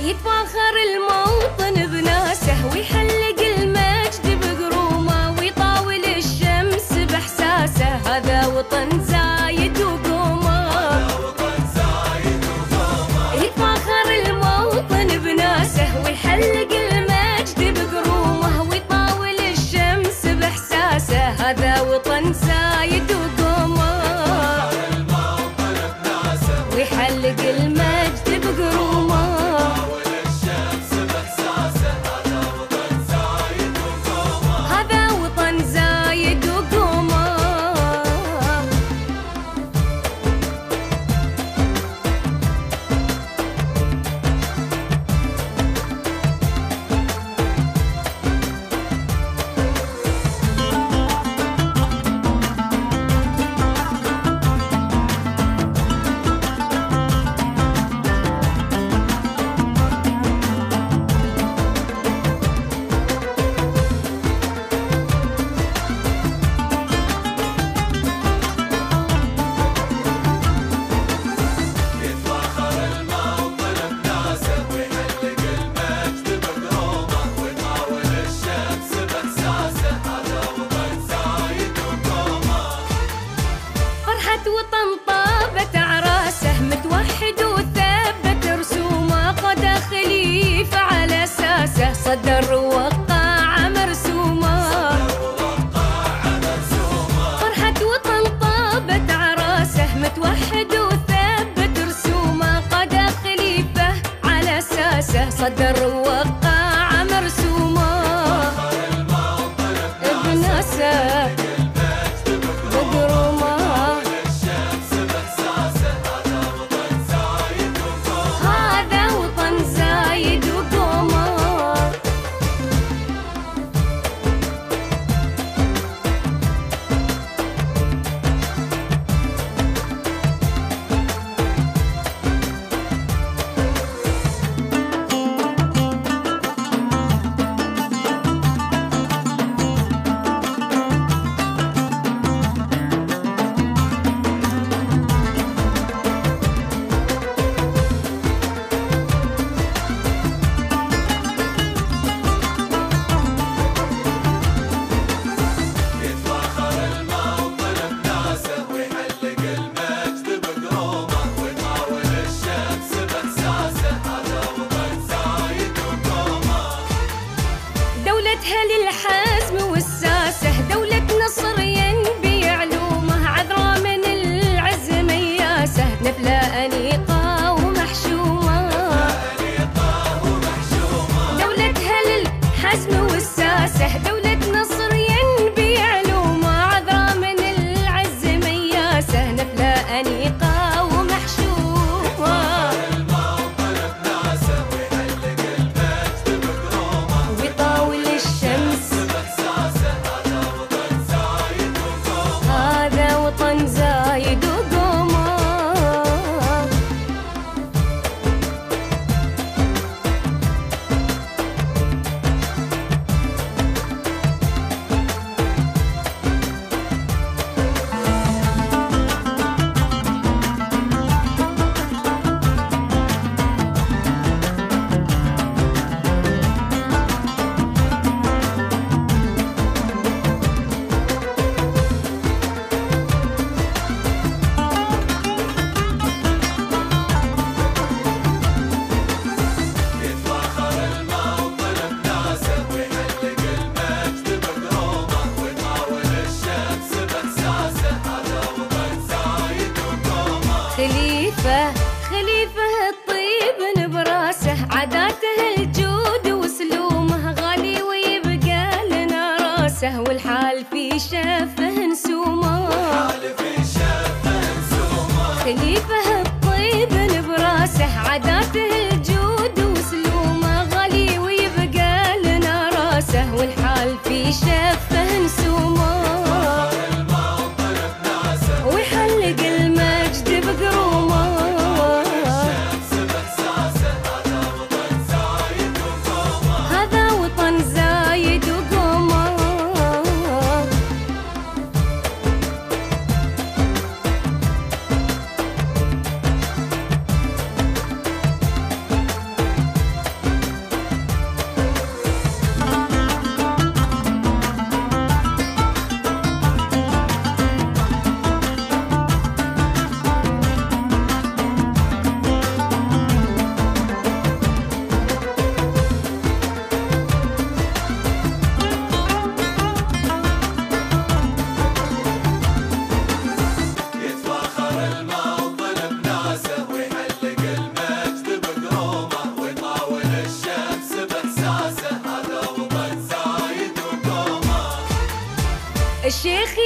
يتفاخر الموطن بناسه ويحلق المجد بقرومه ويطاول الشمس باحساسه، هذا وطن زايد وقومه. يتفاخر الموطن بناسه ويحلق المجد بقرومه ويطاول الشمس باحساسه، هذا وطن زايد وقومه. ويحلق المجد بقرومه وطن طابت عراسه متوحد وثبت رسومه، قضى خليفه على اساسه صدر ووقع مرسومه. فرحة وطن طابت عراسه متوحد وثبت رسومه، قضى خليفه على اساسه صدر ووقع مرسومه. بناسه للحزم والساسه، دولة نصر ينبي علومه، عذرا من العز مياسه، نفلة أنيقة ومحشومة. دولتها للحزم والساسه، دولة نصر ينبي علومه، عذرا من العز مياسه، نفلة أنيقة ومحشومة. ويطاول الشمس هذا وطن زايد وقومه. خليفة الطيب براسه، عاداته الجود وسلومه، غالي ويبقى لنا راسه، والحال في شفه نسومه. خليفة الطيب براسه، عاداته الجود وسلومه، غالي ويبقى لنا راسه، والحال في شفه نسومه. ويحلق المجد بقرومه هذا وطن زايد وقومه. الشيخ